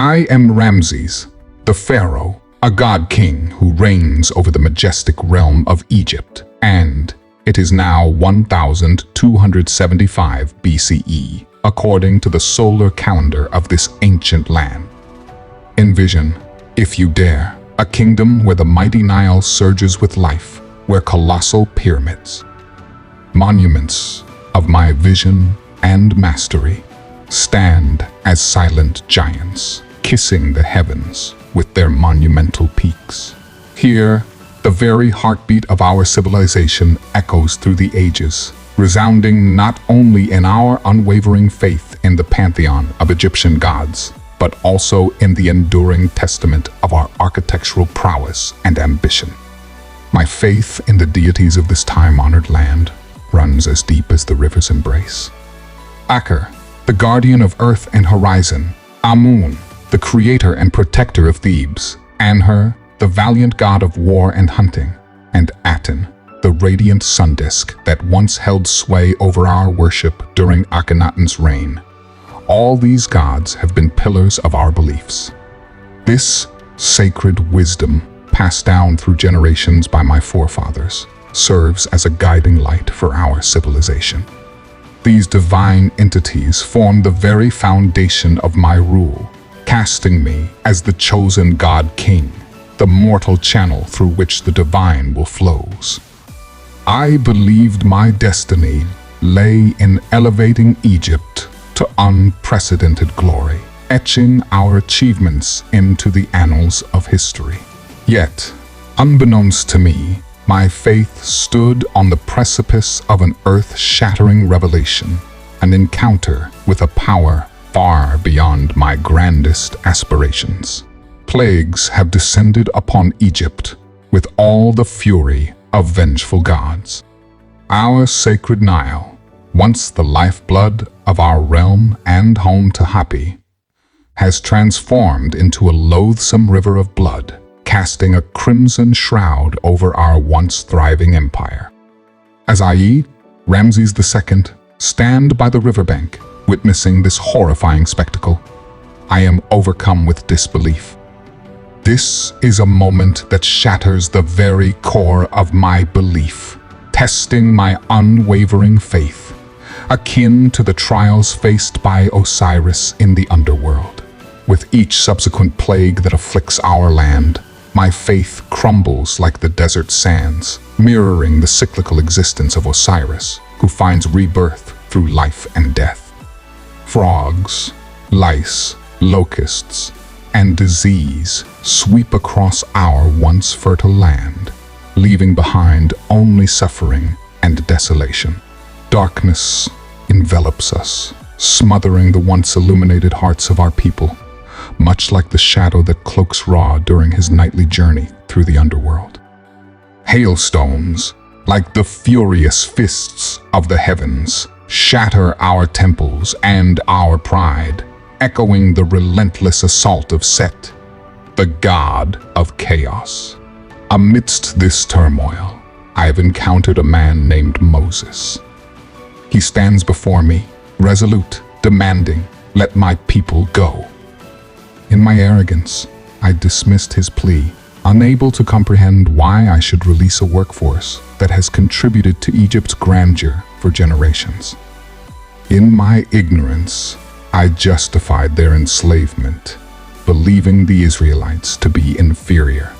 I am Ramses, the pharaoh, a god-king who reigns over the majestic realm of Egypt, and it is now 1275 BCE, according to the solar calendar of this ancient land. Envision, if you dare, a kingdom where the mighty Nile surges with life, where colossal pyramids, monuments of my vision and mastery, stand as silent giants, kissing the heavens with their monumental peaks. Here, the very heartbeat of our civilization echoes through the ages, resounding not only in our unwavering faith in the pantheon of Egyptian gods, but also in the enduring testament of our architectural prowess and ambition. My faith in the deities of this time-honored land runs as deep as the river's embrace. Aker, the guardian of earth and horizon; Amun, the creator and protector of Thebes; Anhur, the valiant god of war and hunting; and Aten, the radiant sun disk that once held sway over our worship during Akhenaten's reign. All these gods have been pillars of our beliefs. This sacred wisdom, passed down through generations by my forefathers, serves as a guiding light for our civilization. These divine entities form the very foundation of my rule, casting me as the chosen god-king, the mortal channel through which the divine will flows. I believed my destiny lay in elevating Egypt to unprecedented glory, etching our achievements into the annals of history. Yet, unbeknownst to me, my faith stood on the precipice of an earth-shattering revelation, an encounter with a power far beyond my grandest aspirations. Plagues have descended upon Egypt with all the fury of vengeful gods. Our sacred Nile, once the lifeblood of our realm and home to Hapi, has transformed into a loathsome river of blood, casting a crimson shroud over our once thriving empire. As I, Ramses II, stand by the riverbank, witnessing this horrifying spectacle, I am overcome with disbelief. This is a moment that shatters the very core of my belief, testing my unwavering faith, akin to the trials faced by Osiris in the underworld. With each subsequent plague that afflicts our land, my faith crumbles like the desert sands, mirroring the cyclical existence of Osiris, who finds rebirth through life and death. Frogs, lice, locusts, and disease sweep across our once fertile land, leaving behind only suffering and desolation. Darkness envelops us, smothering the once illuminated hearts of our people, much like the shadow that cloaks Ra during his nightly journey through the underworld. Hailstones, like the furious fists of the heavens, shatter our temples and our pride, echoing the relentless assault of Set, the god of chaos. Amidst this turmoil, I have encountered a man named Moses. He stands before me, resolute, demanding, "Let my people go." In my arrogance, I dismissed his plea, unable to comprehend why I should release a workforce that has contributed to Egypt's grandeur for generations. In my ignorance, I justified their enslavement, believing the Israelites to be inferior,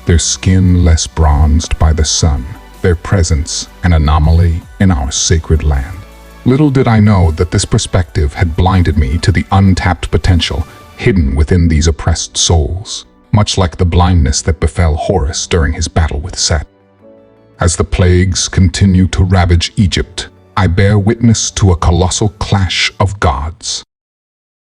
their skin less bronzed by the sun, their presence an anomaly in our sacred land. Little did I know that this perspective had blinded me to the untapped potential hidden within these oppressed souls, much like the blindness that befell Horus during his battle with Set. As the plagues continue to ravage Egypt, I bear witness to a colossal clash of gods.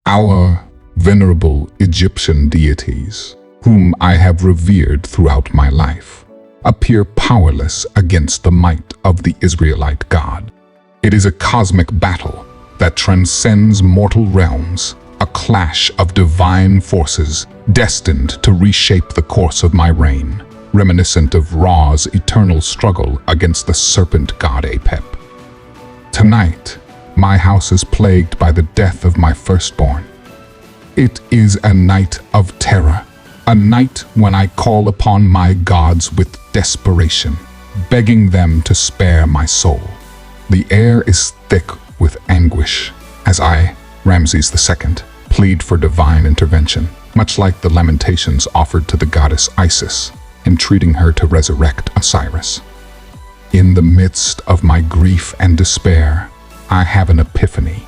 Our venerable Egyptian deities, whom I have revered throughout my life, appear powerless against the might of the Israelite God. It is a cosmic battle that transcends mortal realms, a clash of divine forces destined to reshape the course of my reign, reminiscent of Ra's eternal struggle against the serpent god Apep. Tonight, my house is plagued by the death of my firstborn. It is a night of terror, a night when I call upon my gods with desperation, begging them to spare my soul. The air is thick with anguish as I, Ramses II, plead for divine intervention, much like the lamentations offered to the goddess Isis, entreating her to resurrect Osiris. In the midst of my grief and despair, I have an epiphany.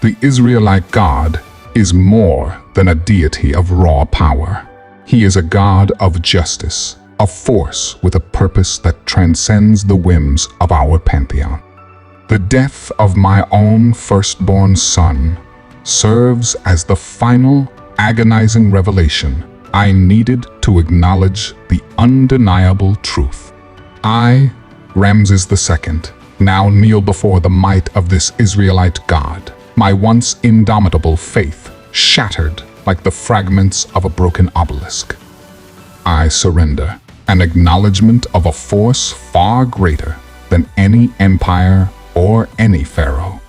The Israelite God is more than a deity of raw power. He is a God of justice, a force with a purpose that transcends the whims of our pantheon. The death of my own firstborn son serves as the final, agonizing revelation I needed to acknowledge the undeniable truth. I, Ramses II, now kneel before the might of this Israelite God, my once indomitable faith shattered like the fragments of a broken obelisk. I surrender, an acknowledgement of a force far greater than any empire or any pharaoh.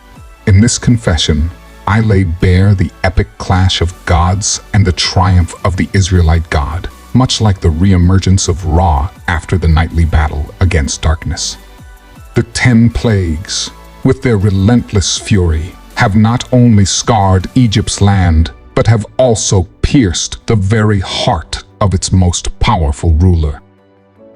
In this confession, I lay bare the epic clash of gods and the triumph of the Israelite God, much like the reemergence of Ra after the nightly battle against darkness. The 10 plagues, with their relentless fury, have not only scarred Egypt's land, but have also pierced the very heart of its most powerful ruler.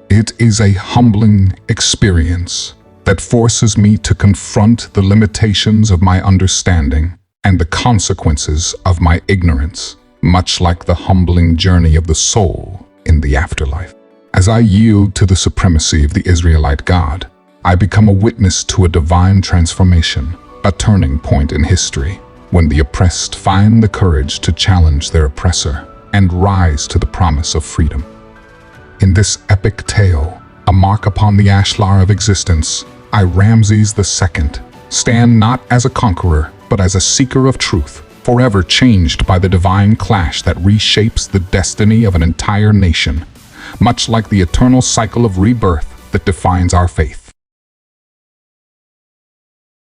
It is a humbling experience that forces me to confront the limitations of my understanding and the consequences of my ignorance, much like the humbling journey of the soul in the afterlife. As I yield to the supremacy of the Israelite God, I become a witness to a divine transformation, a turning point in history, when the oppressed find the courage to challenge their oppressor and rise to the promise of freedom. In this epic tale, a mark upon the ashlar of existence, I, Ramses II, stand not as a conqueror, but as a seeker of truth, forever changed by the divine clash that reshapes the destiny of an entire nation, much like the eternal cycle of rebirth that defines our faith.